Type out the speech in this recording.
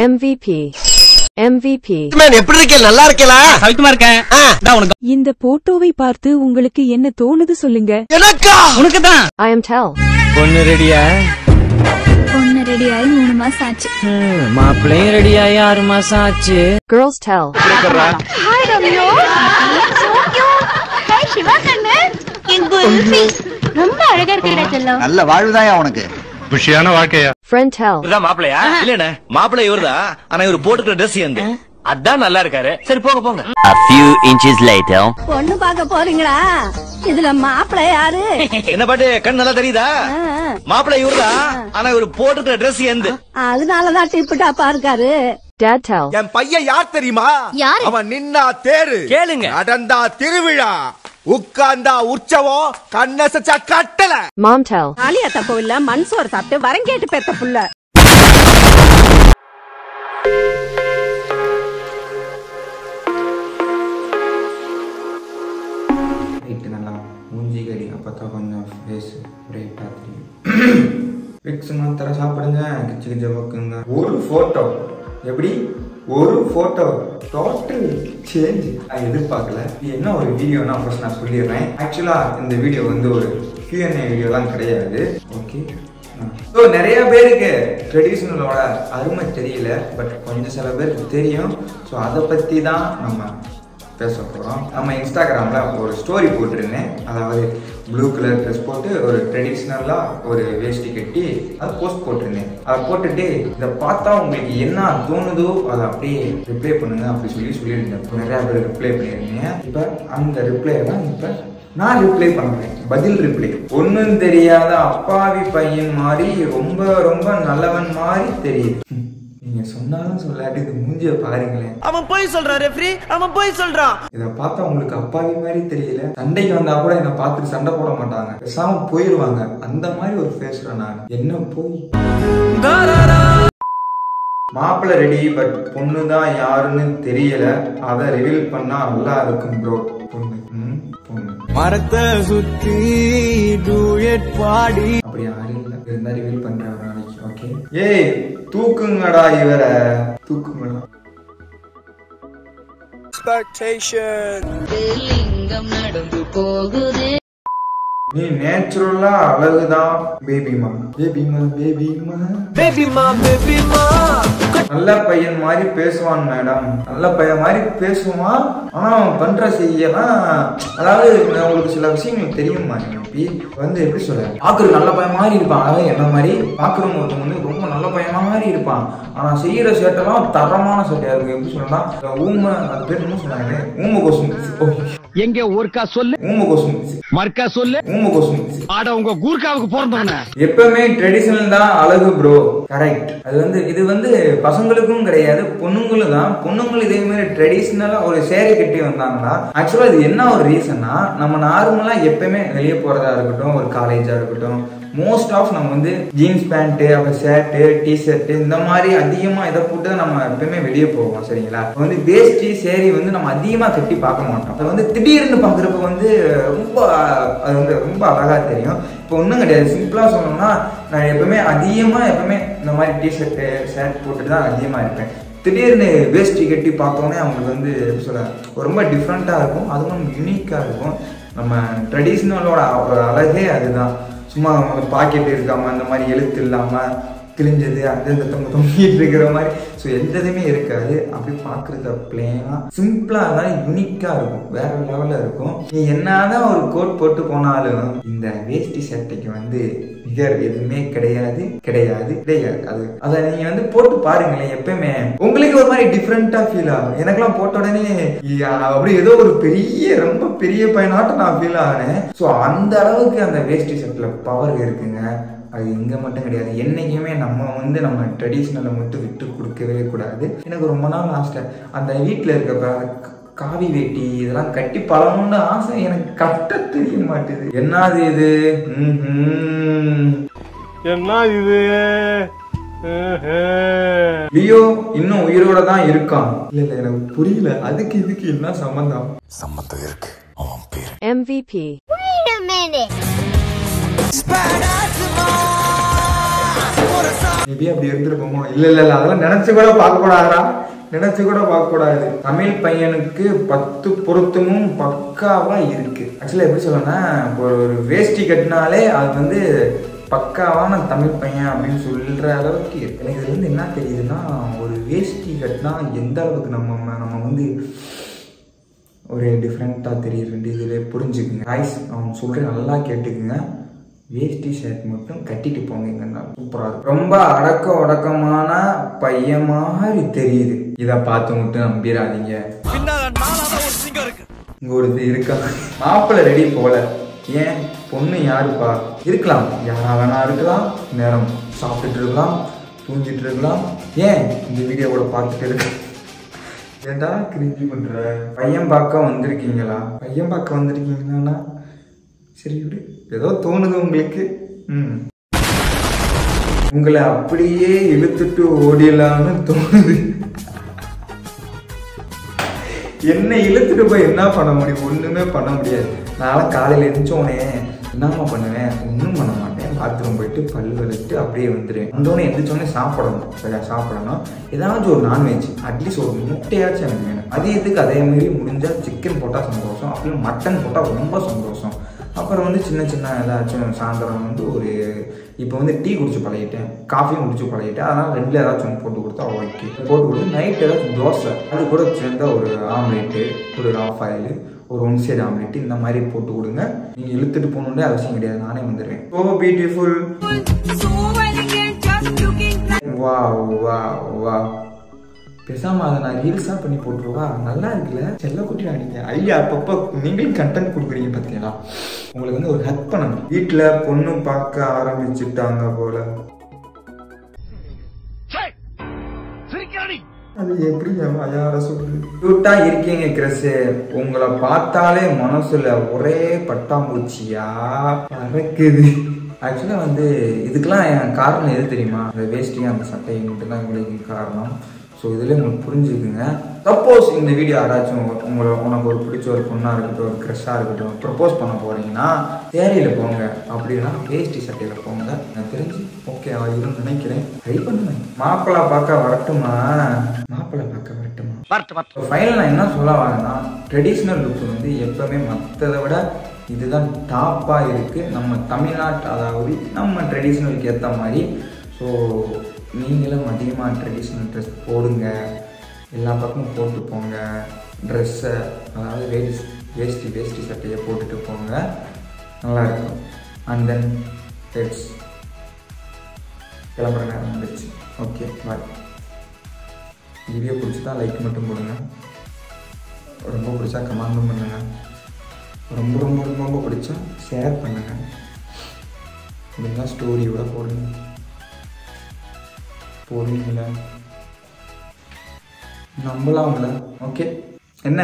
MVP man எப்படி இருக்கே? நல்லா இருக்கேலா? சவிக்குமா இருக்கேன். இந்த போட்டோவை பார்த்து உங்களுக்கு என்ன தோணுது சொல்லுங்க. எனக்கா? உனக்கு தான். I am tell. பொண்ணு ரெடியா? பொண்ணு ரெடி ஆகி 3 மாசம் ஆச்சு. மாப்பிள்ளையும் ரெடி ஆகி 6 மாசம் ஆச்சு. Girls tell. ஹாய் ரம்யோ. ஹாய் சிவா கண்ணு. என் குல்ஃபி. ரொம்ப அழகா இருக்கீங்க செல்லம். நல்ல வாழ்வுதாயா உனக்கு. புஷியான வாழ்க்கையா? Friend tell. இதான் மாப்பிளையா? இல்லண்ணே மாப்பிளை இவர்தான். ஆனா இவர் போட்டுக்கிற ட்ரெஸ் எந்த அதான் நல்லா இருக்காரு. சரி போங்க போங்க. A few inches later. பொண்ணு பார்க்க போறீங்களா? இதுல மாப்பிள்ளை யாரு? என்ன பாட்டு கண் நல்லா தெரியுதா? மாப்பிளை இவர்தான். ஆனா இவர் போட்டுக்கிற ட்ரெஸ் எந்த அதனாலதான் டிப்பு டாப்பா இருக்காரு. Dad tell. என் பையன் யார் தெரியுமா? யாரு? அவன் நின்னா தேரு, கேளுங்க. நடந்தா திருவிழா, உட்கார்ந்தா உற்சவம், கண்ணசச்சா கட்டல. Mom tell. ஆலியா தப்பு இல்ல, மன்சோர் சாப்பிட்டு வரங்கேட்டு பெத்த புள்ள. நல்லா மூஞ்சி கறி அப்பதான் கொஞ்சம் ஃபேஸ் பிரேட்டா தெரியும். பிக்ஸ் மாத்திர சாப்பிடுங்க, கிச்சு கிச்ச பக்குங்க. ஒரு போட்டோ எப்படி? ஒரு போட்டோ டோட்டல் சேஞ்ச். நான் எதிர்பார்க்கல. இது என்ன ஒரு வீடியோனா ஃபர்ஸ்ட் நான் சொல்லிடுறேன். ஆக்சுவலா இந்த வீடியோ வந்து ஒரு Q&A வீடியோலாம் கிடையாது. ஓகே. ஸோ நிறைய பேருக்கு ட்ரெடிஷ்னலோட அருமை தெரியல, பட் கொஞ்சம் சில பேருக்கு தெரியும். ஸோ அதை பற்றி தான் நம்ம பேச போகிறோம். நம்ம இன்ஸ்டாகிராமில் ஒரு ஸ்டோரி போட்டிருந்தேன். அதாவது ப்ளூ கலர் ட்ரெஸ் போட்டு ஒரு ட்ரெடிஷ்னலாக ஒரு வேஷ்டி கட்டி அதை போஸ்ட் போட்டிருந்தேன். அதை போட்டுட்டு இதை பார்த்தா உங்களுக்கு என்ன தோணுதோ அதை அப்படியே ரிப்ளை பண்ணுங்க அப்படி சொல்லியிருந்தேன். நிறையா பேர் ரிப்ளை பண்ணியிருந்தீங்க. இப்போ அந்த ரிப்ளை தான் இப்போ நான் ரிப்ளை பண்ணுறேன். பதில் ரிப்ளை. ஒன்றும் தெரியாத அப்பாவி பையன் மாதிரி ரொம்ப ரொம்ப நல்லவன் மாதிரி தெரியுது. நீங்க சொன்னாலும் சொல்லாட்டி இது மூஞ்சிய பாருங்களேன். அவன் போய் சொல்றான் ரெஃப்ரி, அவன் போய் சொல்றான். இத பார்த்தா உங்களுக்கு அப்பாவி மாதிரி தெரியல. சண்டைக்கு வந்தா கூட என்ன பார்த்துட்டு சண்டை போட மாட்டாங்க, பேசாம போயிருவாங்க. அந்த மாதிரி ஒரு பேசுறேன் நான். என்ன போய் மாப்பிள்ள ரெடி, பட் பொண்ணுதான் யாருன்னு தெரியல. அதை ரிவீல் பண்ணா நல்லா இருக்கும் ப்ரோ. பொண்ணு பொண்ணு மரத்தை சுத்தி டூயட் பாடி அப்படி யாரும் இல்ல. இருந்தா ரிவீல் பண்றேன் ஒரு நாளைக்கு. ஓகே. ஏய் தூக்குங்கடா இவரை, தூக்குங்கடா. நடந்து போகுது. நீ நேச்சுரலா அழகுதான் பேபிமா, பேபிமா, பேபிமா, பேபிமா பேபிமா. நல்ல பையன் மாதிரி பேசுவான் மேடம். நல்ல பையன் மாதிரி பேசுவான். ஆனா அவன் பண்ற செய்யலாம். அதாவது உங்களுக்கு சில விஷயங்கள் தெரியுமா? வந்து எப்படி சொல்ல, பாக்குறது நல்ல பையன் மாதிரி இருப்பான். அதாவது என்ன மாதிரி பாக்குறவங்க ஒருத்தவங்க வந்து ரொம்ப நல்ல பையன் மாதிரி இருப்பான். ஆனா செய்யற சேட்டெல்லாம் தரமான சேட்டையா இருக்கு. எப்படி சொல்லலாம், ஊமை, அது பேர் என்ன சொன்னாங்க, ஊமை கோசும். எங்க ஊர்க்கா சொல்லு, ஊமை கோசும், மர்க்கா சொல்லு, ஊமை கோசும். ஆட உங்க கூர்க்காவுக்கு பிறந்தவன. எப்பவுமே ட்ரெடிஷனல் தான் அழகு ப்ரோ. கரெக்ட். அது வந்து இது வந்து பசங்களுக்கும் கிடையாது, பொண்ணுங்களும் தான். பொண்ணுங்களும் இதே மாதிரி ட்ரெடிஷனலா ஒரு சேரி கட்டி வந்தாங்கன்னா ஆக்சுவலா இது என்ன ஒரு ரீசன்னா, நம்ம நார்மலா எப்பவுமே வெளியே போறதா இருக்கட்டும், ஒரு காலேஜா இருக்கட்டும், மோஸ்ட் ஆஃப் நம்ம வந்து ஜீன்ஸ் பேண்ட், அப்புறம் ஷர்ட்டு, டிஷர்ட் இந்த மாதிரி அதிகமா இதை போட்டு தான் நம்ம எப்பவுமே வெளியே போவோம். சரிங்களா? வந்து வேஷ்டி சேரி வந்து நம்ம அதிகமா கட்டி பார்க்க மாட்டோம். அதை வந்து திடீர்னு பாக்குறப்ப வந்து ரொம்ப அது வந்து ரொம்ப அழகா தெரியும். இப்போ ஒன்றும் கிடையாது. சிம்பிளா சொல்லணும்னா நான் எப்பவுமே இந்த மாதிரி டிஷர்ட்டு ஷர்ட் போட்டுட்டு தான் அதிகமா இருப்பேன். திடீர்னு வேஷ்டி கட்டி பார்த்தோன்னே அவங்களுக்கு வந்து எப்படி சொல்ல, ரொம்ப டிஃப்ரெண்டா இருக்கும். அதுவும் யூனிக்கா இருக்கும். நம்ம ட்ரெடிஷ்னலோட ஒரு அழகே அதுதான். சும்மா பாக்கெட் இருக்காம இந்த மாதிரி எழுத்து இல்லாம கிழிஞ்சது அந்த தொங்கிட்டு இருக்கிற மாதிரி. ஸோ எந்த இதுவுமே இருக்காது. அப்படி பார்க்குறத பிளேனா சிம்பிளா இருந்தாலும் யூனிக்கா இருக்கும், வேற லெவல்ல இருக்கும். நீ என்னதான் ஒரு கோட் போட்டு போனாலும் இந்த வேஷ்டி சட்டைக்கு வந்து நிகர் எதுவுமே கிடையாது கிடையாது கிடையாது. அதை நீங்க வந்து போட்டு பாருங்களேன். எப்பவுமே உங்களுக்கு ஒரு மாதிரி டிஃப்ரெண்டா ஃபீல் ஆகும். எனக்கெல்லாம் போட்ட உடனே அப்படி ஏதோ ஒரு ரொம்ப பெரிய பையனாட்டம் நான் ஃபீல் ஆனேன். ஸோ அந்த அளவுக்கு அந்த வேஷ்டி சட்டையில பவர் இருக்குங்க. அது இங்க மட்டும் கிடையாது, என்னைக்குமே நம்ம வந்து நம்ம ட்ரெடிஷ்னலை மட்டும் விட்டு கொடுக்கவே கூடாது. எனக்கு ரொம்ப நாள் ஆசை, அந்த வீட்டுல இருக்க காவி வேட்டி இதெல்லாம் கட்டி பழகணும்னு ஆசை. எனக்கு கட்ட தெரிய மாட்டேது. என்னது இது? என்ன இது? லியோ இன்னும் உயிரோட தான் இருக்கான். இல்ல எனக்கு புரியல. அதுக்கு இதுக்கு என்ன சம்பந்தம்? சம்பந்தம் இருக்கு. அவன் பேர் MVP. Wait a minute. Spider tomorrow. Maybe அப்படி இருந்திருப்போமோ. இல்ல அதெல்லாம் நினைச்சு கூட பார்க்க கூடாதா, நினைச்சு கூட பார்க்க கூடாது. தமிழ் பையனுக்கு 10 பொருத்தமும் பக்காவா இருக்கு. ஆக்சுவலா எப்படி சொல்லணும்னா, ஒரு வேஷ்டி கட்டினாலே அது வந்து பக்காவான தமிழ் பையன் அப்படின்னு சொல்ற அளவுக்கு எனக்கு இதுல இருந்து என்ன தெரியுதுன்னா, ஒரு வேஷ்டி கட்டினா எந்த அளவுக்கு நம்ம வந்து ஒரு டிஃப்ரெண்டா தெரியுது. இதுல புரிஞ்சுக்குங்க காய்ஸ், அவங்க சொல்ற நல்லா கேட்டுக்குங்க. வேஷ்டி ஷர்ட் மட்டும் கட்டிட்டு போங்க, சூப்பரா இருக்கும். ரொம்ப அடக்கமான பையன் மாதிரி தெரியுது. இதை பார்த்து மட்டும் நம்பிடாதீங்க. இங்க ஒரு இருக்கா, மாப்பிள்ளை ரெடி போல. ஏன் பொண்ணு யாருப்பா இருக்கலாம், யாரா வேணா இருக்கலாம். நேரம் சாப்பிட்டுட்டு இருக்கலாம், தூங்கிட்டு இருக்கலாம். ஏன் இந்த வீடியோவோட பார்த்துட்டு இருக்கு. ஏண்டா கிரிஞ்சி பண்ற? பையன் பார்க்க வந்திருக்கீங்களா? பையன் பார்க்க வந்திருக்கீங்களான்னா சரி விடு, ஏதோ தோணுது உங்களுக்கு. உங்களை அப்படியே இழுத்துட்டு ஓடிடலாம்னு தோணுது. என்ன இழுத்துட்டு போய் என்ன பண்ண முடியும்? ஒண்ணுமே பண்ண முடியாது. நான்லாம் காலையில எழுந்தோடனே என்னம்மா பண்ணுவேன்? ஒன்றும் பண்ண மாட்டேன். பாத்ரூம் போயிட்டு பல்லு விளக்கிட்டு அப்படியே வந்துடுவேன். வந்தோடனே எந்திரிச்சோடனே சாப்பிடணும். சரியா சாப்பிடணும். ஏதாச்சும் ஒரு நான்வெஜ், அட்லீஸ்ட் ஒரு முட்டையாச்சும் எனக்கு வேணும். அதே மாதிரி முடிஞ்சா சிக்கன் போட்டால் சந்தோஷம், அப்படின்னு மட்டன் போட்டால் ரொம்ப சந்தோஷம். அப்புறம் வந்து சின்ன ஏதாச்சும் சாயந்தரம் வந்து ஒரு இப்போ வந்து டீ குடிச்சு பழகிட்டேன், காஃபியும் குடிச்சு பழகிட்டேன். அதனால் ரெண்டில் ஏதாச்சும் போட்டு கொடுத்தா ஓகே. போட்டு கொடுத்து நைட் ஏதாச்சும் தோசை, அது கூட சேர்ந்தா ஒரு ஆம்லேட்டு, ஒரு ஆஃப் ஆயில், ஒரு 1 சைடு ஆம்லேட்டு, இந்த மாதிரி போட்டு கொடுங்க. நீங்கள் இழுத்துட்டு போகணுன்னே அவசியம் கிடையாது, நானே வந்துடுவேன். So beautiful. வா வா வா. பேசாம அதை நான் ரீல்ஸா பண்ணி போட்டுருவா. நல்லா இருக்குல்ல, செல்ல குட்டியா நீங்க. ஐயா அப்பப்போ நீங்களும் கண்டென்ட் கொடுக்குறீங்க பார்த்தீங்களா. உங்களுக்கு வந்து ஒரு ஹெல்ப் பண்ணணும். வீட்டுல பொண்ணு பார்க்க ஆரம்பிச்சுட்டாங்க போல. அது எப்படி யார சொல்றது? கியூட்டா இருக்கீங்க கிரஸ். உங்களை பார்த்தாலே மனசுல ஒரே பட்டாம்பூச்சியா பறக்குது. ஆக்சுவலா வந்து இதுக்கெல்லாம் காரணம் எது தெரியுமா? அந்த வேஷ்டியும் அந்த சட்டையும் மட்டும் தான் உங்களுக்கு காரணம். ஸோ இதில் உங்களுக்கு புரிஞ்சுக்குங்க. சப்போஸ் இந்த வீடியோ யாராச்சும் உனக்கு ஒரு பிடிச்ச ஒரு பொண்ணாக இருக்கட்டும், ஒரு க்ரஷ்ஷாக இருக்கட்டும், ப்ரப்போஸ் பண்ண போகிறீங்கன்னா சேரீயில் போங்க, அப்படின்னா வேஷ்டி சட்டையில் போங்க. நான் தெரிஞ்சு ஓகே ஆகிரும்னு நினைக்கிறேன். ட்ரை பண்ணுவேன். மாப்பிள்ளை பார்க்க வரட்டுமா? மாப்பிள்ளை பார்க்க வரட்டுமா? ஃபைனல் நான் என்ன சொல்ல வரேன்னா, ட்ரெடிஷ்னல் லுக் வந்து எப்பவுமே மற்றதை விட இதுதான் டாப்பாக இருக்குது நம்ம தமிழ்நாட்டு, அதாவது நம்ம ட்ரெடிஷ்னலுக்கு ஏற்ற மாதிரி. ஸோ நீங்களும் அதிகமாக ட்ரெடிஷ்னல் ட்ரெஸ் போடுங்க, எல்லா பக்கமும் போட்டு போங்க. ட்ரெஸ்ஸை அதாவது வேஷ்டி சட்டையை போட்டுட்டு போங்க, நல்லாயிருக்கும். அண்ட் தென் லெட்ஸ் கிளம்புற நேரம் வந்துடுச்சு. Okay bye. வீடியோ பிடிச்சதா லைக் மட்டும் போடுங்க, ரொம்ப பிடிச்சா கமெண்ட்டும் பண்ணுங்கள், ரொம்ப ரொம்ப ரொம்ப ரொம்ப பிடிச்சா ஷேர் பண்ணுங்கள், அப்படின்னா ஸ்டோரியோட போடுவீங்களா? நம்பலாம்ல? ஓகே என்ன